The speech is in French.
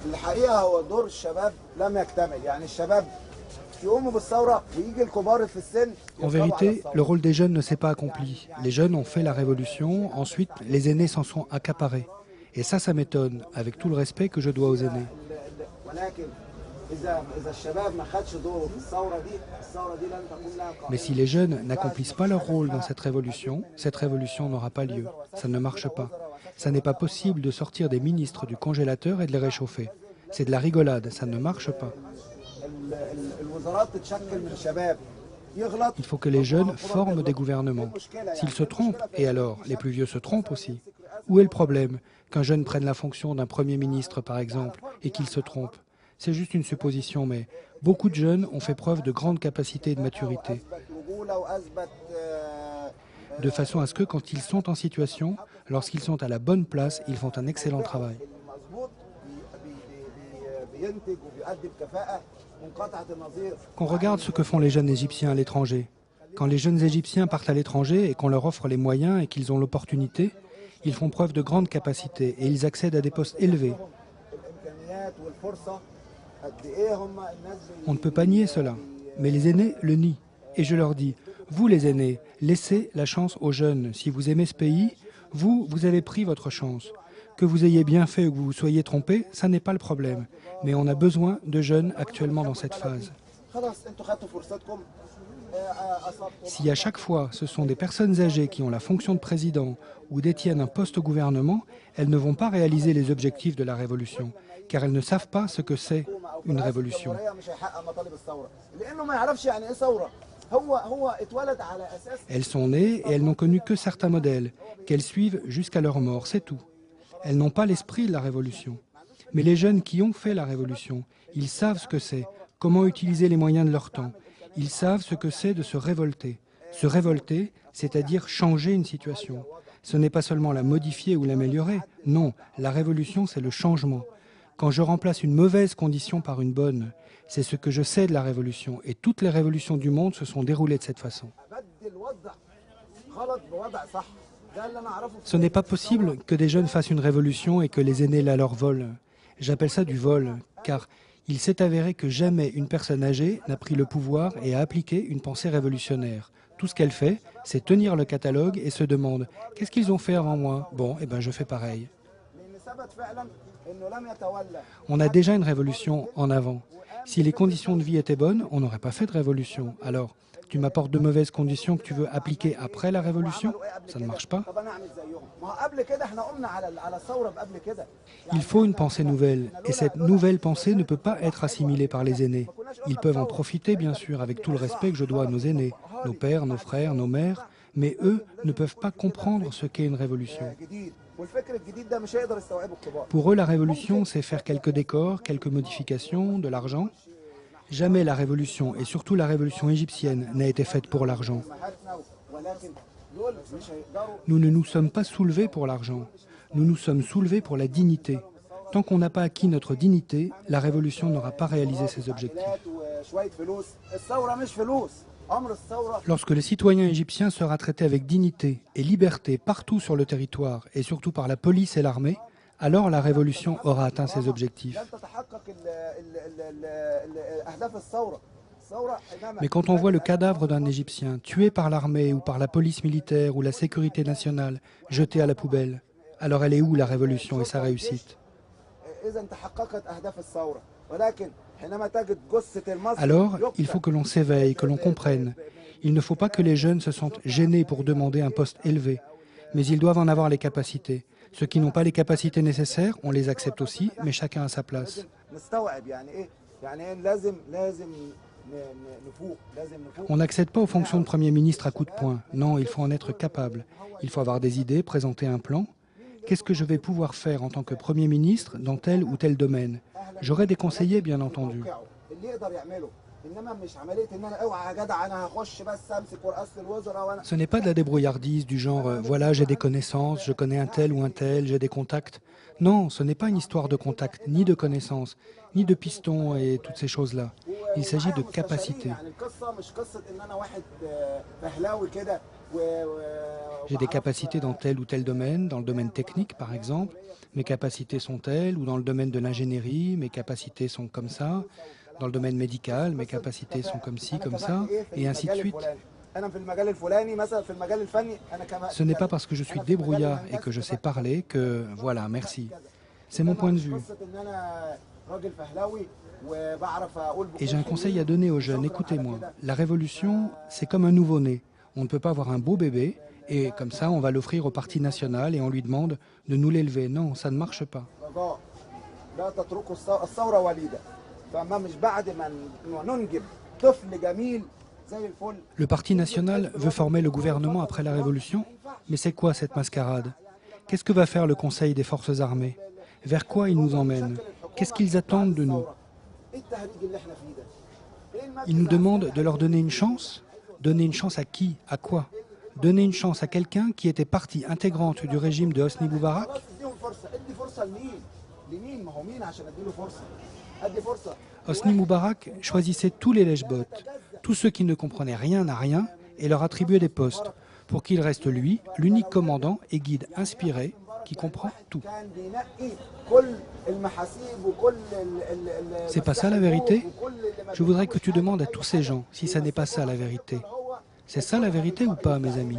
الحقيقة هو دور الشباب لم يكتمل يعني الشباب يقوموا بالثورة ويجي الكبار في السن. En vérité, le rôle des jeunes ne s'est pas accompli. Les jeunes ont fait la révolution, ensuite les aînés s'en sont accaparés. Et ça m'étonne, avec tout le respect que je dois aux aînés. Mais si les jeunes n'accomplissent pas leur rôle dans cette révolution n'aura pas lieu. Ça ne marche pas. Ça n'est pas possible de sortir des ministres du congélateur et de les réchauffer. C'est de la rigolade, ça ne marche pas. Il faut que les jeunes forment des gouvernements. S'ils se trompent, et alors, les plus vieux se trompent aussi. Où est le problème qu'un jeune prenne la fonction d'un Premier ministre, par exemple, et qu'il se trompe? C'est juste une supposition, mais beaucoup de jeunes ont fait preuve de grande capacité et de maturité. De façon à ce que, quand ils sont en situation, lorsqu'ils sont à la bonne place, ils font un excellent travail. Qu'on regarde ce que font les jeunes Égyptiens à l'étranger. Quand les jeunes Égyptiens partent à l'étranger et qu'on leur offre les moyens et qu'ils ont l'opportunité, ils font preuve de grande capacité et ils accèdent à des postes élevés. On ne peut pas nier cela, mais les aînés le nient. Et je leur dis, vous les aînés, laissez la chance aux jeunes. Si vous aimez ce pays, vous avez pris votre chance. Que vous ayez bien fait ou que vous vous soyez trompé, ça n'est pas le problème. Mais on a besoin de jeunes actuellement dans cette phase. Si à chaque fois ce sont des personnes âgées qui ont la fonction de président ou détiennent un poste au gouvernement, elles ne vont pas réaliser les objectifs de la révolution, car elles ne savent pas ce que c'est une révolution. Elles sont nées et elles n'ont connu que certains modèles, qu'elles suivent jusqu'à leur mort, c'est tout. Elles n'ont pas l'esprit de la révolution. Mais les jeunes qui ont fait la révolution, ils savent ce que c'est, comment utiliser les moyens de leur temps. Ils savent ce que c'est de se révolter. Se révolter, c'est-à-dire changer une situation. Ce n'est pas seulement la modifier ou l'améliorer. Non, la révolution, c'est le changement. Quand je remplace une mauvaise condition par une bonne, c'est ce que je sais de la révolution. Et toutes les révolutions du monde se sont déroulées de cette façon. Ce n'est pas possible que des jeunes fassent une révolution et que les aînés la leur volent. J'appelle ça du vol, car il s'est avéré que jamais une personne âgée n'a pris le pouvoir et a appliqué une pensée révolutionnaire. Tout ce qu'elle fait, c'est tenir le catalogue et se demande « Qu'est-ce qu'ils ont fait avant moi ? Bon, eh ben je fais pareil. » On a déjà une révolution en avant. Si les conditions de vie étaient bonnes, on n'aurait pas fait de révolution. Alors, tu m'apportes de mauvaises conditions que tu veux appliquer après la révolution? Ça ne marche pas. Il faut une pensée nouvelle, et cette nouvelle pensée ne peut pas être assimilée par les aînés. Ils peuvent en profiter, bien sûr, avec tout le respect que je dois à nos aînés, nos pères, nos frères, nos mères, mais eux ne peuvent pas comprendre ce qu'est une révolution. Pour eux, la révolution, c'est faire quelques décors, quelques modifications, de l'argent. Jamais la révolution, et surtout la révolution égyptienne, n'a été faite pour l'argent. Nous ne nous sommes pas soulevés pour l'argent. Nous nous sommes soulevés pour la dignité. Tant qu'on n'a pas acquis notre dignité, la révolution n'aura pas réalisé ses objectifs. Lorsque le citoyen égyptien sera traité avec dignité et liberté partout sur le territoire, et surtout par la police et l'armée, alors la révolution aura atteint ses objectifs. Mais quand on voit le cadavre d'un Égyptien tué par l'armée ou par la police militaire ou la sécurité nationale jeté à la poubelle, alors elle est où la révolution et sa réussite? Alors, il faut que l'on s'éveille, que l'on comprenne. Il ne faut pas que les jeunes se sentent gênés pour demander un poste élevé, mais ils doivent en avoir les capacités. Ceux qui n'ont pas les capacités nécessaires, on les accepte aussi, mais chacun à sa place. On n'accède pas aux fonctions de Premier ministre à coups de poing. Non, il faut en être capable. Il faut avoir des idées, présenter un plan. Qu'est-ce que je vais pouvoir faire en tant que Premier ministre dans tel ou tel domaine? J'aurai des conseillers, bien entendu. Ce n'est pas de la débrouillardise du genre « voilà, j'ai des connaissances, je connais un tel ou un tel, j'ai des contacts ». Non, ce n'est pas une histoire de contacts, ni de connaissances, ni de pistons et toutes ces choses-là. Il s'agit de capacité. J'ai des capacités dans tel ou tel domaine, dans le domaine technique par exemple. Mes capacités sont telles, ou dans le domaine de l'ingénierie, mes capacités sont comme ça. Dans le domaine médical, mes capacités sont comme ci, comme ça, et ainsi de suite. Ce n'est pas parce que je suis débrouillard et que je sais parler que, voilà, merci. C'est mon point de vue. Et j'ai un conseil à donner aux jeunes, écoutez-moi. La révolution, c'est comme un nouveau-né. On ne peut pas avoir un beau bébé, et comme ça, on va l'offrir au Parti national et on lui demande de nous l'élever. Non, ça ne marche pas. Le Parti national veut former le gouvernement après la Révolution. Mais c'est quoi cette mascarade? Qu'est-ce que va faire le Conseil des forces armées? Vers quoi ils nous emmènent? Qu'est-ce qu'ils attendent de nous? Ils nous demandent de leur donner une chance? Donner une chance à qui? À quoi? Donner une chance à quelqu'un qui était partie intégrante du régime de Hosni Moubarak? Hosni Moubarak choisissait tous les lèche-bottes, tous ceux qui ne comprenaient rien à rien, et leur attribuait des postes, pour qu'il reste lui, l'unique commandant et guide inspiré qui comprend tout. C'est pas ça la vérité? Je voudrais que tu demandes à tous ces gens si ça n'est pas ça la vérité. C'est ça la vérité ou pas, mes amis?